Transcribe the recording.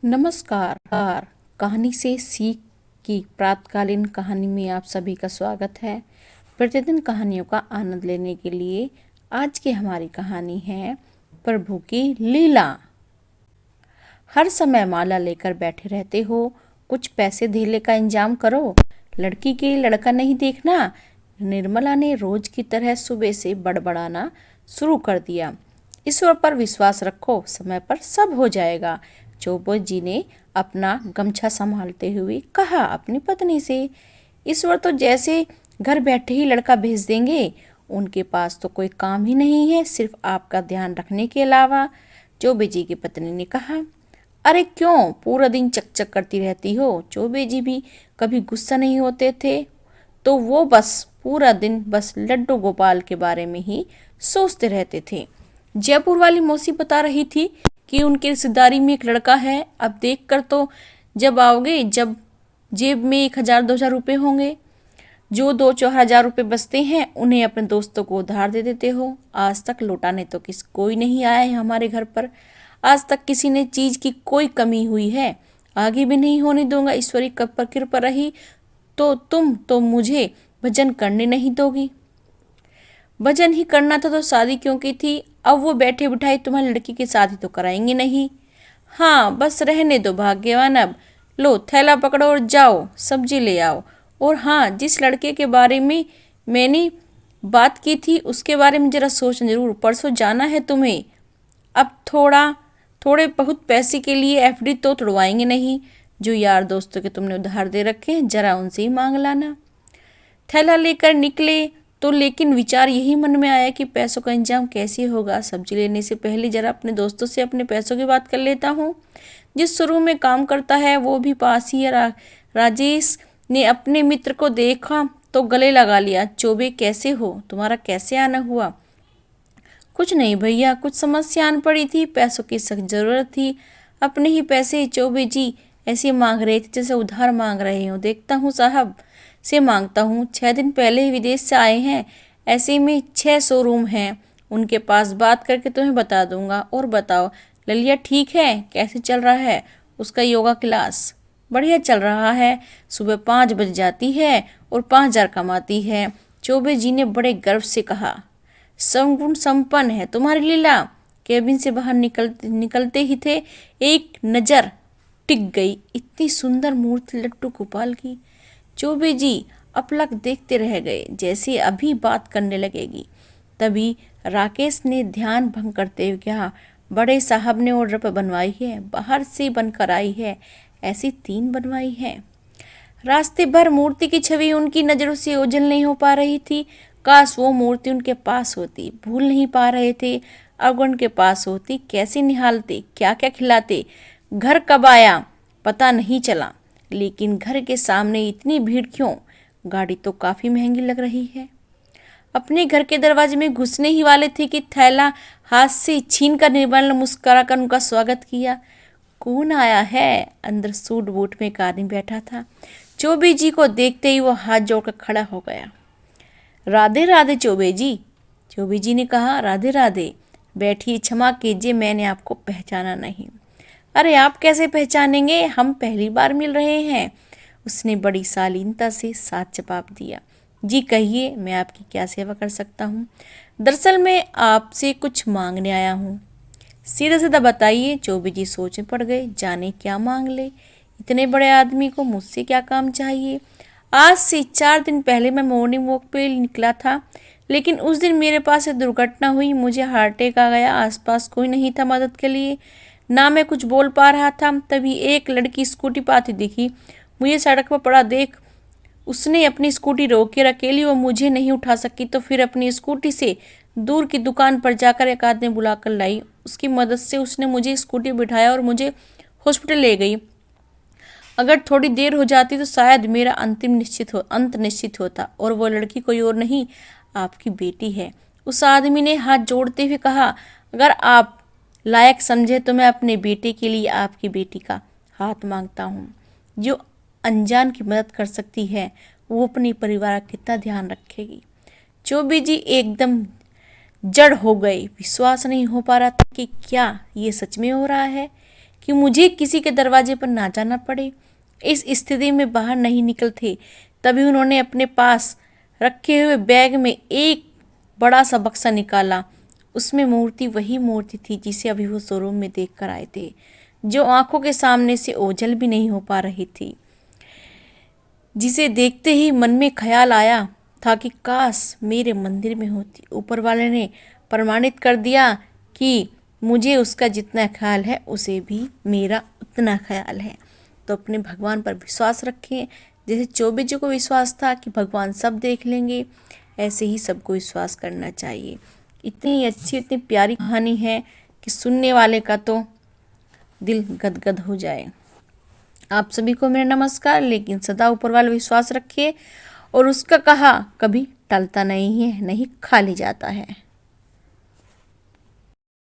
नमस्कार। कहानी से सीख की प्रातकालीन कहानी में आप सभी का स्वागत है। प्रतिदिन कहानियों का आनंद लेने के लिए आज की हमारी कहानी है प्रभु की लीला। हर समय माला लेकर बैठे रहते हो, कुछ पैसे धੇले का इंतजाम करो। लड़की के लिए लड़का नहीं देखना। निर्मला ने रोज की तरह सुबह से बड़बड़ाना शुरू कर दिया। ईश्वर पर विश्वास रखो, समय पर सब हो जाएगा। चौबे जी ने अपना गमछा संभालते हुए कहा अपनी पत्नी से। ईश्वर तो जैसे घर बैठे ही लड़का भेज देंगे, उनके पास तो कोई काम ही नहीं है सिर्फ आपका ध्यान रखने के अलावा। चौबे जी की पत्नी ने कहा, अरे क्यों पूरा दिन चकचक करती रहती हो। चौबे जी भी कभी गुस्सा नहीं होते थे, तो वो बस पूरा दिन बस लड्डू गोपाल के बारे में ही सोचते रहते थे। जयपुर वाली मौसी बता रही थी कि उनकी रिश्तेदारी में एक लड़का है। अब देख कर तो जब आओगे, जब जेब में 1,000-2,000 रुपये होंगे, जो 2-4 हज़ार रुपये बचते हैं उन्हें अपने दोस्तों को उधार दे देते हो। आज तक लौटाने तो कोई नहीं आया है हमारे घर पर। आज तक किसी ने चीज की कोई कमी हुई है, आगे भी नहीं होने दूंगा। ईश्वरी पर कृपा रही तो तुम तो मुझे भजन करने नहीं दोगी। भजन ही करना था तो शादी क्यों की थी। अब वो बैठे बिठाई तुम्हारी लड़की की शादी तो कराएंगे नहीं। हाँ बस रहने दो भाग्यवान। अब लो थैला पकड़ो और जाओ सब्जी ले आओ। और हाँ, जिस लड़के के बारे में मैंने बात की थी उसके बारे में जरा सोच जरूर। परसों जाना है तुम्हें। अब थोड़े बहुत पैसे के लिए एफडी तो तुड़वाएंगे नहीं। जो यार दोस्तों के तुमने उधार दे रखे हैं जरा उनसे ही मांग लाना। थैला लेकर निकले तो लेकिन विचार यही मन में आया कि पैसों का इंतजाम कैसे होगा। सब्जी लेने से पहले जरा अपने दोस्तों से अपने पैसों की बात कर लेता हूँ। जिस शुरू में काम करता है वो भी पास ही है। राजेश ने अपने मित्र को देखा तो गले लगा लिया। चौबे कैसे हो, तुम्हारा कैसे आना हुआ। कुछ नहीं भैया, कुछ समस्या आन पड़ी थी, पैसों की सख्त जरूरत थी। अपने ही पैसे चौबे जी ऐसे मांग रहे थे जैसे उधार मांग रहे हो। देखता हूँ साहब से मांगता हूँ। 6 दिन पहले ही विदेश से आए हैं। ऐसे में 6 शोरूम हैं, उनके पास बात करके तुम्हें बता दूंगा। और बताओ ललिया ठीक है, कैसे चल रहा है उसका योगा क्लास। बढ़िया चल रहा है, सुबह 5 बज जाती है और 5,000 कमाती है। चौबे जी ने बड़े गर्व से कहा। सगुण संपन्न है तुम्हारी लीला। केबिन से बाहर निकलते ही थे एक नजर टिक गई इतनी सुंदर मूर्ति लड्डू गोपाल की। चौबे जी अपलक देखते रह गए, जैसे अभी बात करने लगेगी। तभी राकेश ने ध्यान भंग करते हुए कहा, बड़े साहब ने ऑर्डर पर बनवाई है, बाहर से बनकर आई है। ऐसी 3 बनवाई है। रास्ते भर मूर्ति की छवि उनकी नजरों से ओझल नहीं हो पा रही थी। काश वो मूर्ति उनके पास होती। भूल नहीं पा रहे थे, अगर उनके पास होती कैसे निहालते, क्या क्या खिलाते। घर कब आया पता नहीं चला, लेकिन घर के सामने इतनी भीड़ क्यों। गाड़ी तो काफी महंगी लग रही है। अपने घर के दरवाजे में घुसने ही वाले थे कि थैला हाथ से छीन कर निर्मल ने मुस्कुरा कर उनका स्वागत किया। कौन आया है। अंदर सूट बूट में एक आदमी बैठा था। चौबे जी को देखते ही वो हाथ जोड़कर खड़ा हो गया। राधे राधे चौबे जी। चौबे जी ने कहा, राधे राधे। बैठिए, क्षमा कीजिए मैंने आपको पहचाना नहीं। अरे आप कैसे पहचानेंगे, हम पहली बार मिल रहे हैं। उसने बड़ी शालीनता से साथ जवाब दिया। जी कहिए, मैं आपकी क्या सेवा कर सकता हूँ। दरअसल मैं आपसे कुछ मांगने आया हूँ। सीधा सीधा बताइए। चौबे जी सोच में पड़ गए, जाने क्या मांग ले। इतने बड़े आदमी को मुझसे क्या काम चाहिए। आज से 4 दिन पहले मैं मॉर्निंग वॉक पे निकला था, लेकिन उस दिन मेरे पास एक दुर्घटना हुई। मुझे हार्ट अटैक आ गया। आसपास कोई नहीं था मदद के लिए, ना मैं कुछ बोल पा रहा था। तभी एक लड़की स्कूटी पर आती दिखी। मुझे सड़क पर पड़ा देख उसने अपनी स्कूटी रोकी और अकेली वो मुझे नहीं उठा सकी तो फिर अपनी स्कूटी से दूर की दुकान पर जाकर एक आदमी बुलाकर लाई। उसकी मदद से उसने मुझे स्कूटी बिठाया और मुझे हॉस्पिटल ले गई। अगर थोड़ी देर हो जाती तो शायद मेरा अंत निश्चित होता। और वो लड़की कोई और नहीं, आपकी बेटी है। उस आदमी ने हाथ जोड़ते हुए कहा, अगर आप लायक समझे तो मैं अपने बेटे के लिए आपकी बेटी का हाथ मांगता हूँ। जो अनजान की मदद कर सकती है वो अपने परिवार का कितना ध्यान रखेगी। चौबे जी एकदम जड़ हो गए। विश्वास नहीं हो पा रहा था कि क्या ये सच में हो रहा है। कि मुझे किसी के दरवाजे पर ना जाना पड़े। इस स्थिति में बाहर नहीं निकलते। तभी उन्होंने अपने पास रखे हुए बैग में एक बड़ा सा बक्सा निकाला। उसमें मूर्ति वही मूर्ति थी जिसे अभी वो शोरूम में देख कर आए थे, जो आंखों के सामने से ओझल भी नहीं हो पा रही थी। जिसे देखते ही मन में ख्याल आया था कि काश मेरे मंदिर में होती। ऊपर वाले ने प्रमाणित कर दिया कि मुझे उसका जितना ख्याल है उसे भी मेरा उतना ख्याल है। तो अपने भगवान पर विश्वास रखें। जैसे चौबे जी को विश्वास था कि भगवान सब देख लेंगे, ऐसे ही सबको विश्वास करना चाहिए। इतनी अच्छी इतनी प्यारी कहानी है कि सुनने वाले का तो दिल गदगद हो जाए। आप सभी को मेरा नमस्कार। लेकिन सदा ऊपर वाला विश्वास रखिए और उसका कहा कभी टलता नहीं है, नहीं खाली जाता है।